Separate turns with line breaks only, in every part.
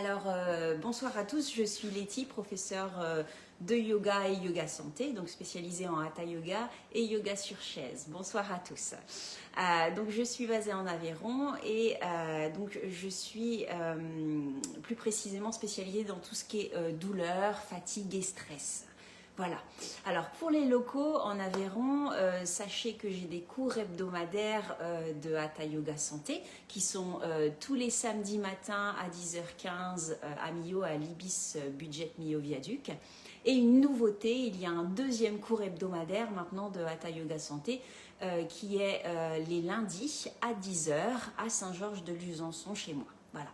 Alors, bonsoir à tous, je suis Letty, professeure de yoga et yoga santé, donc spécialisée en hatha yoga et yoga sur chaise. Bonsoir à tous. Donc, je suis basée en Aveyron et donc je suis plus précisément spécialisée dans tout ce qui est douleur, fatigue et stress. Voilà. Alors pour les locaux en Aveyron, sachez que j'ai des cours hebdomadaires de Hatha Yoga Santé qui sont tous les samedis matins à 10h15 à Millau, à l'Ibis Budget Millau Viaduc. Et une nouveauté, il y a un deuxième cours hebdomadaire maintenant de Hatha Yoga Santé qui est les lundis à 10h à Saint-Georges-de-Luzançon chez moi. Voilà.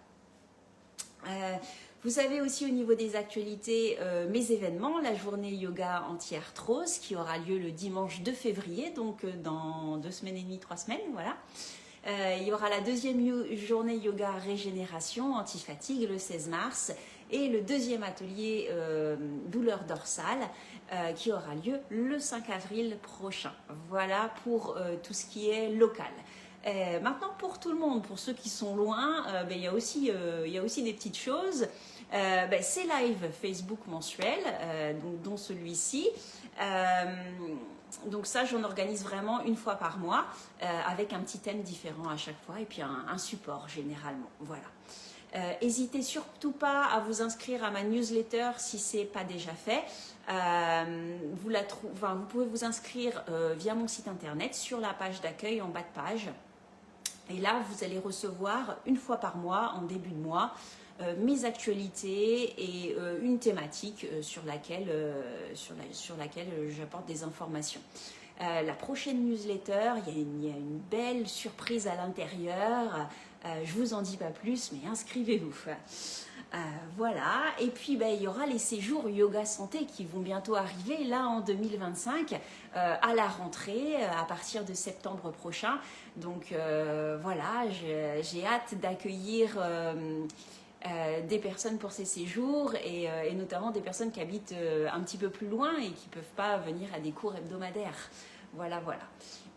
Vous avez aussi au niveau des actualités mes événements, la journée yoga anti-arthrose qui aura lieu le dimanche 2 février, donc dans 2 semaines et demie, 3 semaines, voilà. Il y aura la deuxième journée yoga régénération anti-fatigue le 16 mars et le deuxième atelier douleur dorsale qui aura lieu le 5 avril prochain. Voilà pour tout ce qui est local. Maintenant pour tout le monde, pour ceux qui sont loin, il y a aussi des petites choses. Ces lives Facebook mensuels, dont celui-ci. Donc ça, j'en organise vraiment une fois par mois, avec un petit thème différent à chaque fois et puis un support généralement. Voilà. N'hésitez surtout pas à vous inscrire à ma newsletter si ce n'est pas déjà fait. Vous pouvez vous inscrire via mon site internet sur la page d'accueil en bas de page. Et là, vous allez recevoir une fois par mois, en début de mois, mes actualités et une thématique sur laquelle j'apporte des informations. La prochaine newsletter, il y a une belle surprise à l'intérieur. Je vous en dis pas plus, mais inscrivez-vous. Voilà, et puis il y aura les séjours yoga santé qui vont bientôt arriver là en 2025 à la rentrée à partir de septembre prochain. Donc voilà, j'ai hâte d'accueillir des personnes pour ces séjours et notamment des personnes qui habitent un petit peu plus loin et qui ne peuvent pas venir à des cours hebdomadaires. Voilà, voilà.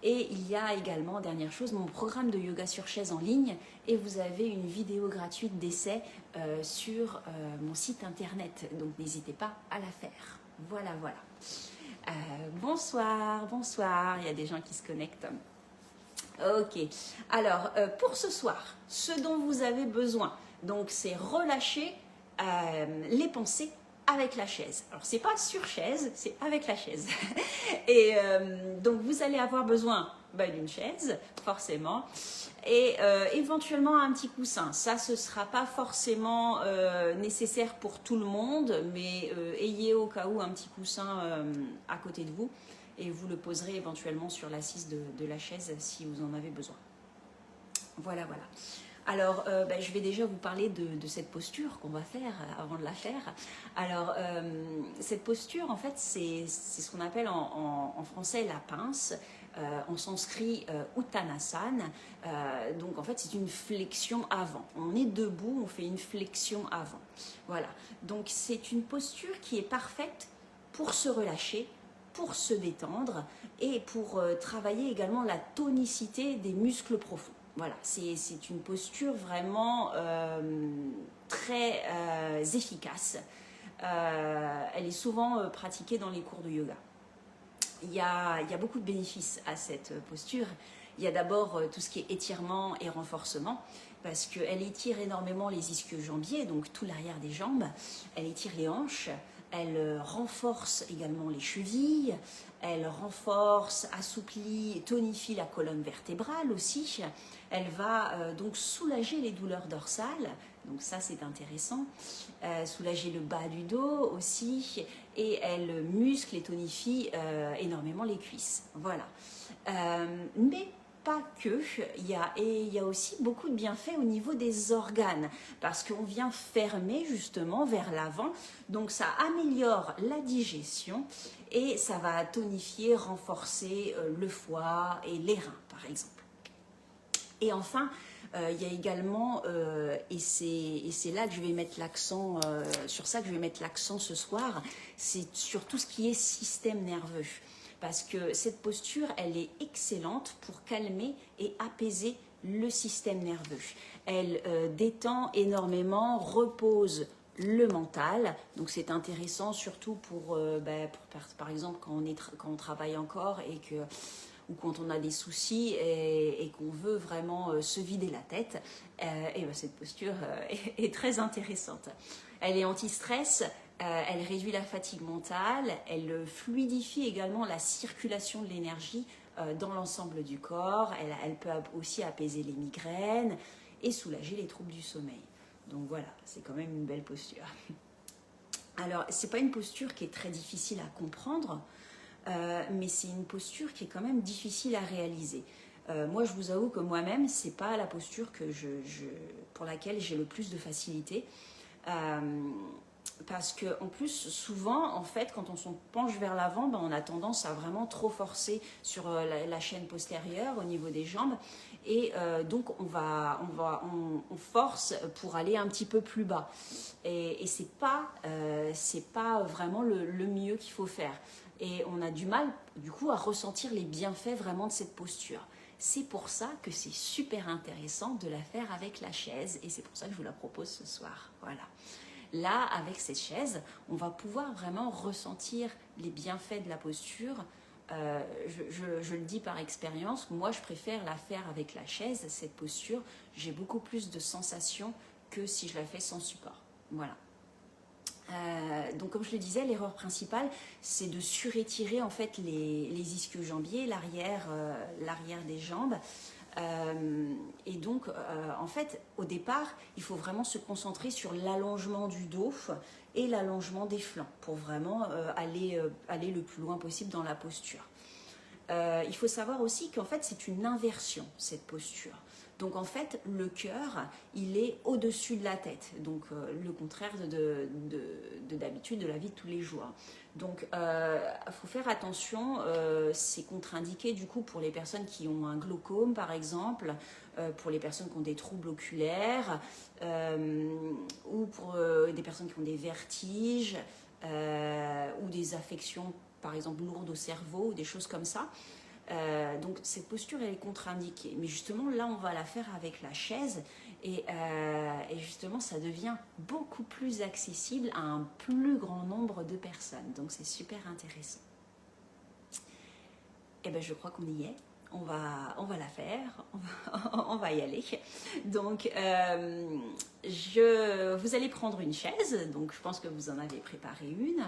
Et il y a également, dernière chose, mon programme de yoga sur chaise en ligne et vous avez une vidéo gratuite d'essai sur mon site internet. Donc n'hésitez pas à la faire. Voilà, voilà. Bonsoir, bonsoir. Il y a des gens qui se connectent. Ok. Alors, pour ce soir, ce dont vous avez besoin, donc c'est relâcher les pensées avec la chaise. Alors, c'est pas sur chaise, c'est avec la chaise. Et donc, vous allez avoir besoin d'une chaise, forcément, et éventuellement un petit coussin. Ça, ce sera pas forcément nécessaire pour tout le monde, mais ayez au cas où un petit coussin à côté de vous et vous le poserez éventuellement sur l'assise de la chaise si vous en avez besoin. Voilà, voilà. Alors, je vais déjà vous parler de cette posture qu'on va faire avant de la faire. Alors, cette posture, en fait, c'est ce qu'on appelle en français la pince, en sanskrit Uttanasana. Donc, en fait, c'est une flexion avant. On est debout, on fait une flexion avant. Voilà. Donc, c'est une posture qui est parfaite pour se relâcher, pour se détendre et pour travailler également la tonicité des muscles profonds. Voilà, c'est une posture vraiment très efficace. Elle est souvent pratiquée dans les cours de yoga. Il y a beaucoup de bénéfices à cette posture. Il y a d'abord tout ce qui est étirement et renforcement, parce qu'elle étire énormément les ischio-jambiers, donc tout l'arrière des jambes. Elle étire les hanches. Elle renforce également les chevilles, elle renforce, assouplit, tonifie la colonne vertébrale aussi. Elle va donc soulager les douleurs dorsales, donc ça c'est intéressant, soulager le bas du dos aussi, et elle muscle et tonifie énormément les cuisses. Voilà. Mais pas que, il y a aussi beaucoup de bienfaits au niveau des organes parce qu'on vient fermer justement vers l'avant, donc ça améliore la digestion et ça va tonifier, renforcer le foie et les reins par exemple. Et enfin, il y a également, et c'est là que je vais mettre l'accent, sur ça que je vais mettre l'accent ce soir, c'est sur tout ce qui est système nerveux. Parce que cette posture, elle est excellente pour calmer et apaiser le système nerveux. Elle détend énormément, repose le mental. Donc c'est intéressant surtout pour par exemple quand on travaille encore ou quand on a des soucis et qu'on veut vraiment se vider la tête, et ben cette posture est très intéressante. Elle est anti-stress, elle réduit la fatigue mentale, elle fluidifie également la circulation de l'énergie dans l'ensemble du corps, elle peut aussi apaiser les migraines et soulager les troubles du sommeil. Donc voilà, c'est quand même une belle posture. Alors, c'est pas une posture qui est très difficile à comprendre, mais c'est une posture qui est quand même difficile à réaliser. Moi, je vous avoue que moi-même, c'est pas la posture pour laquelle j'ai le plus de facilité. Parce que en plus, souvent, en fait, quand on se penche vers l'avant, ben, on a tendance à vraiment trop forcer sur la chaîne postérieure au niveau des jambes. Et donc, on force pour aller un petit peu plus bas. Et c'est pas vraiment le mieux qu'il faut faire. Et on a du mal, du coup, à ressentir les bienfaits vraiment de cette posture. C'est pour ça que c'est super intéressant de la faire avec la chaise. Et c'est pour ça que je vous la propose ce soir. Voilà. Là, avec cette chaise, on va pouvoir vraiment ressentir les bienfaits de la posture. Je le dis par expérience, moi je préfère la faire avec la chaise, cette posture. J'ai beaucoup plus de sensations que si je la fais sans support. Voilà. Donc comme je le disais, l'erreur principale, c'est de surétirer en fait les ischio-jambiers, l'arrière des jambes. Et donc, en fait, au départ, il faut vraiment se concentrer sur l'allongement du dos et l'allongement des flancs pour vraiment aller le plus loin possible dans la posture. Il faut savoir aussi qu'en fait, c'est une inversion, cette posture. Donc, en fait, le cœur, il est au-dessus de la tête. Donc, le contraire d'habitude de la vie de tous les jours. Donc, il faut faire attention. C'est contre-indiqué, du coup, pour les personnes qui ont un glaucome, par exemple, pour les personnes qui ont des troubles oculaires, ou pour des personnes qui ont des vertiges, ou des affections par exemple lourde au cerveau ou des choses comme ça. Donc cette posture elle est contre-indiquée. Mais justement là on va la faire avec la chaise et justement ça devient beaucoup plus accessible à un plus grand nombre de personnes. Donc c'est super intéressant. Et bien je crois qu'on y est. On va la faire, on va y aller. Donc, vous allez prendre une chaise, donc je pense que vous en avez préparé une.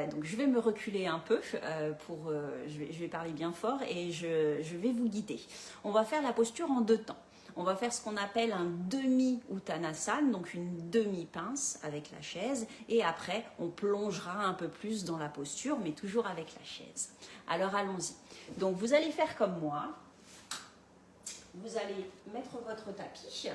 Donc, je vais me reculer un peu, je vais parler bien fort et je vais vous guider. On va faire la posture en 2 temps. On va faire ce qu'on appelle un demi-uttanasana, donc une demi-pince avec la chaise. Et après, on plongera un peu plus dans la posture, mais toujours avec la chaise. Alors, allons-y. Donc, vous allez faire comme moi. Vous allez mettre votre tapis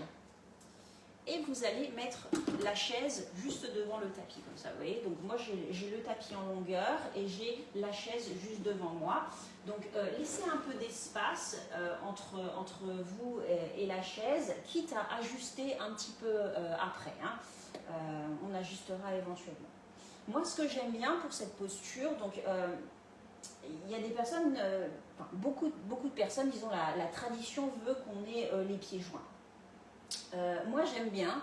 et vous allez mettre la chaise juste devant le tapis, comme ça, vous voyez. Donc, moi, j'ai le tapis en longueur et j'ai la chaise juste devant moi. Donc, laissez un peu d'espace entre vous et la chaise, quitte à ajuster un petit peu après. Hein. On ajustera éventuellement. Moi, ce que j'aime bien pour cette posture, donc... il y a des personnes, beaucoup de personnes, disons, la tradition veut qu'on ait les pieds joints. Moi, j'aime bien,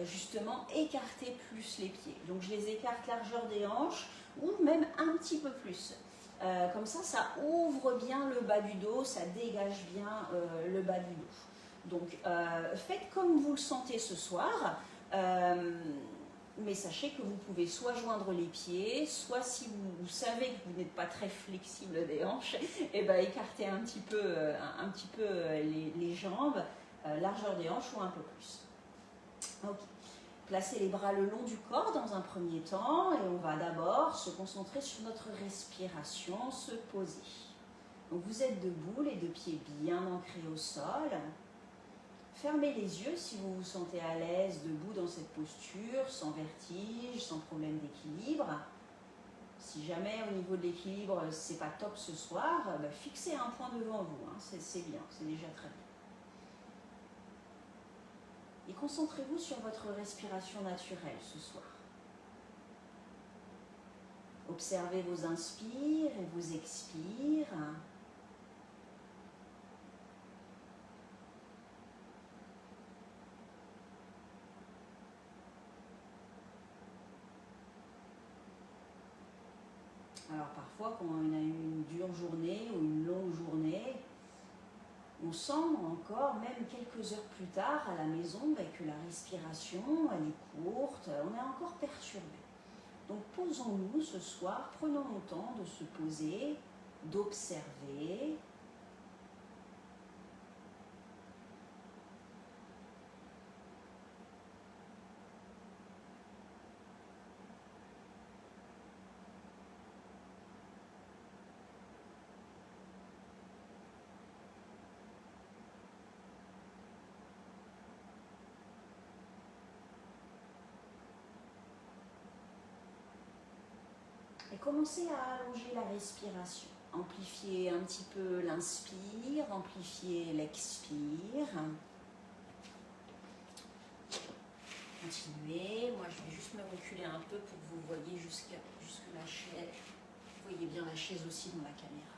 justement, écarter plus les pieds. Donc, je les écarte largeur des hanches ou même un petit peu plus. Comme ça ouvre bien le bas du dos, ça dégage bien le bas du dos. Donc, faites comme vous le sentez ce soir. Mais sachez que vous pouvez soit joindre les pieds, soit si vous savez que vous n'êtes pas très flexible des hanches, et ben écartez un petit peu les jambes, largeur des hanches ou un peu plus. Ok. Placez les bras le long du corps dans un premier temps et on va d'abord se concentrer sur notre respiration, se poser. Donc vous êtes debout, les 2 pieds bien ancrés au sol. Fermez les yeux si vous vous sentez à l'aise debout dans cette posture, sans vertige, sans problème d'équilibre. Si jamais au niveau de l'équilibre, c'est pas top ce soir, fixez un point devant vous, hein, c'est bien, c'est déjà très bien. Et concentrez-vous sur votre respiration naturelle ce soir. Observez vos inspires et vos expires. Alors parfois, quand on a une dure journée ou une longue journée, on sent encore, même quelques heures plus tard à la maison, que la respiration, elle est courte, on est encore perturbé. Donc posons-nous ce soir, prenons le temps de se poser, d'observer. Et commencez à allonger la respiration. Amplifiez un petit peu l'inspire, amplifiez l'expire. Continuez. Moi, je vais juste me reculer un peu pour que vous voyez jusque la chaise. Vous voyez bien la chaise aussi dans la caméra.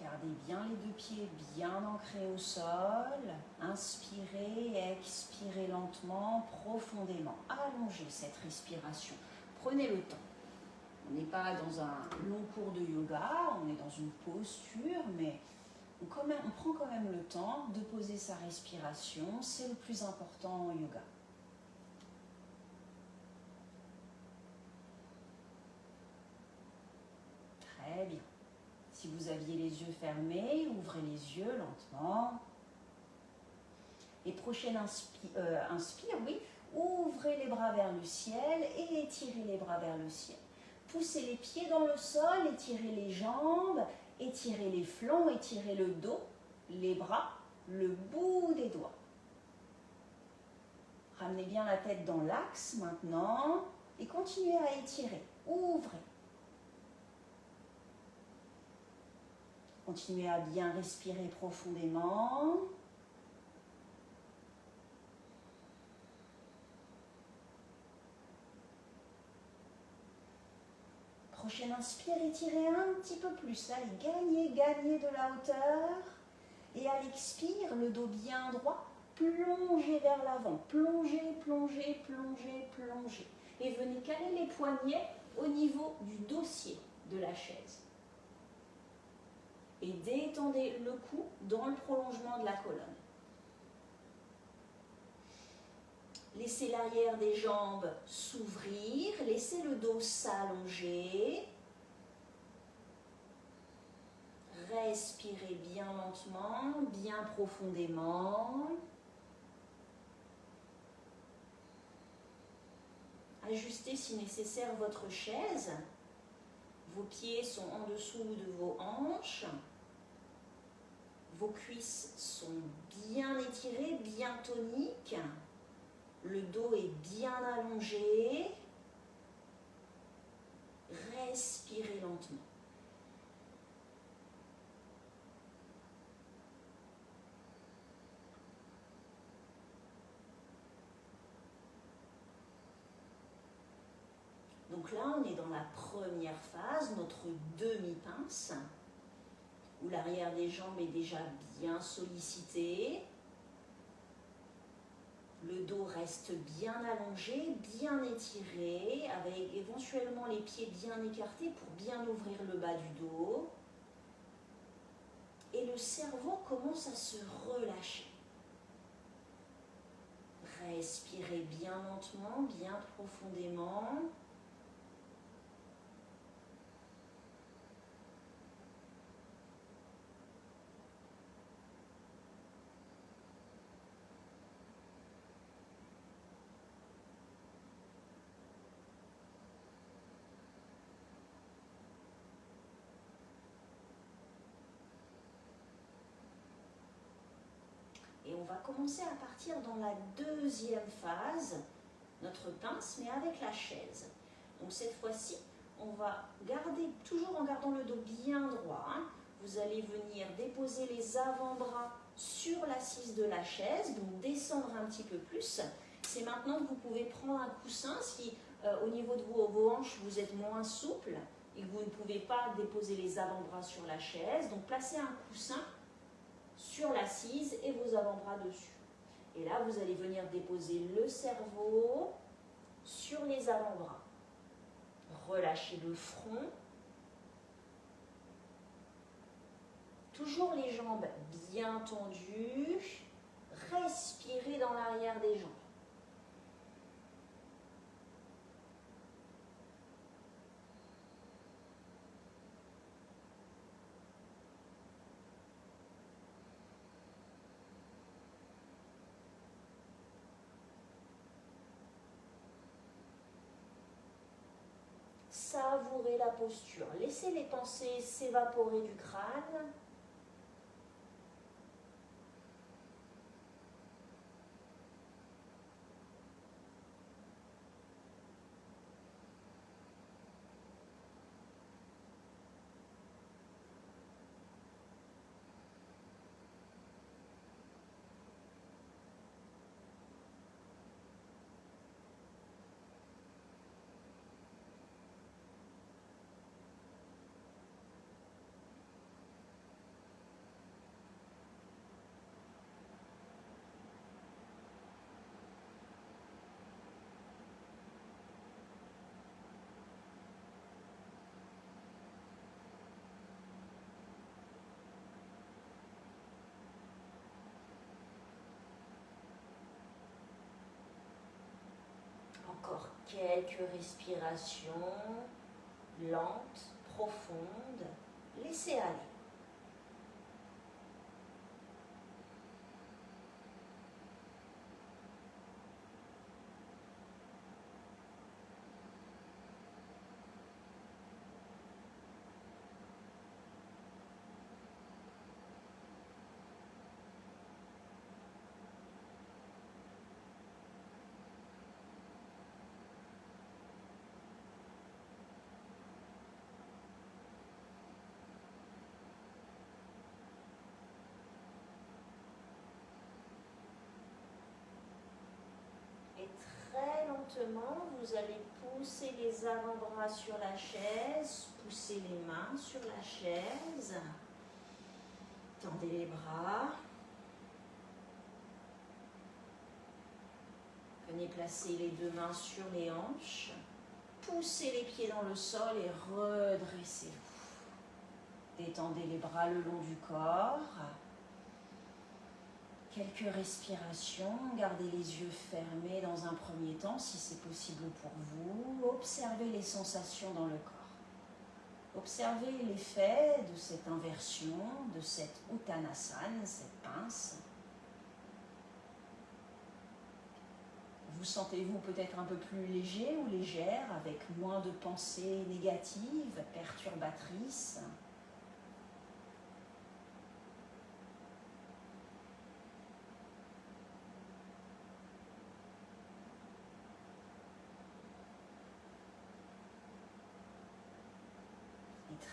Gardez bien les deux pieds bien ancrés au sol. Inspirez et expirez lentement, profondément. Allongez cette respiration. Prenez le temps. On n'est pas dans un long cours de yoga, on est dans une posture, mais on prend quand même le temps de poser sa respiration. C'est le plus important en yoga. Très bien. Si vous aviez les yeux fermés, ouvrez les yeux lentement. Et prochaine inspire, oui, ouvrez les bras vers le ciel et étirez les bras vers le ciel. Poussez les pieds dans le sol, étirez les jambes, étirez les flancs, étirez le dos, les bras, le bout des doigts. Ramenez bien la tête dans l'axe maintenant et continuez à étirer. Ouvrez. Continuez à bien respirer profondément. Prochaine inspire, étirez un petit peu plus. Allez, gagnez de la hauteur. Et à l'expire, le dos bien droit, plongez vers l'avant. Plongez. Et venez caler les poignets au niveau du dossier de la chaise. Et détendez le cou dans le prolongement de la colonne. Laissez l'arrière des jambes s'ouvrir, laissez le dos s'allonger. Respirez bien lentement, bien profondément. Ajustez si nécessaire votre chaise. Vos pieds sont en dessous de vos hanches. Vos cuisses sont bien étirées, bien toniques. Le dos est bien allongé. Respirez lentement. Donc là, on est dans la première phase, notre demi-pince, où l'arrière des jambes est déjà bien sollicité. Le dos reste bien allongé, bien étiré, avec éventuellement les pieds bien écartés pour bien ouvrir le bas du dos. Et le cerveau commence à se relâcher. Respirez bien lentement, bien profondément. Et on va commencer à partir dans la deuxième phase, notre pince, mais avec la chaise. Donc cette fois-ci, on va garder, toujours en gardant le dos bien droit, hein. Vous allez venir déposer les avant-bras sur l'assise de la chaise, donc descendre un petit peu plus. c'est maintenant que vous pouvez prendre un coussin si au niveau de vos hanches vous êtes moins souple et que vous ne pouvez pas déposer les avant-bras sur la chaise. Donc placez un coussin sur l'assise et vos avant-bras dessus. Et là, vous allez venir déposer le cerveau sur les avant-bras. Relâchez le front. Toujours les jambes bien tendues. Respirez dans l'arrière des jambes. Savourez la posture. Laissez les pensées s'évaporer du crâne. Encore quelques respirations lentes, profondes. Laissez aller. Très lentement, vous allez pousser les avant-bras sur la chaise, pousser les mains sur la chaise, tendez les bras, venez placer les deux mains sur les hanches, poussez les pieds dans le sol et redressez-vous. Détendez les bras le long du corps. Quelques respirations, gardez les yeux fermés dans un premier temps si c'est possible pour vous. Observez les sensations dans le corps. Observez l'effet de cette inversion, de cette Uttanasana, cette pince. Vous sentez-vous peut-être un peu plus léger ou légère, avec moins de pensées négatives, perturbatrices ?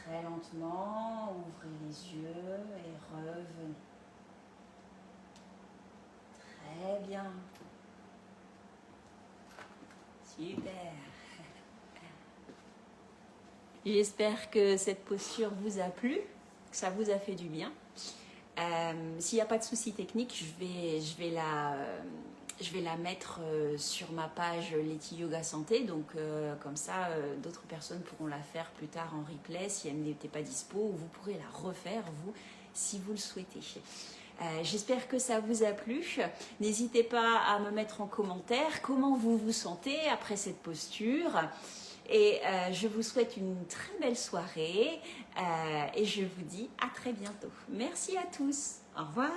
Très lentement, ouvrez les yeux et revenez. Très bien. Super. J'espère que cette posture vous a plu, que ça vous a fait du bien. S'il n'y a pas de souci technique, je vais la mettre sur ma page Letty Yoga Santé, donc comme ça d'autres personnes pourront la faire plus tard en replay si elle n'était pas dispo, ou vous pourrez la refaire vous si vous le souhaitez. J'espère que ça vous a plu. N'hésitez pas à me mettre en commentaire comment vous vous sentez après cette posture. Et je vous souhaite une très belle soirée et je vous dis à très bientôt. Merci à tous. Au revoir.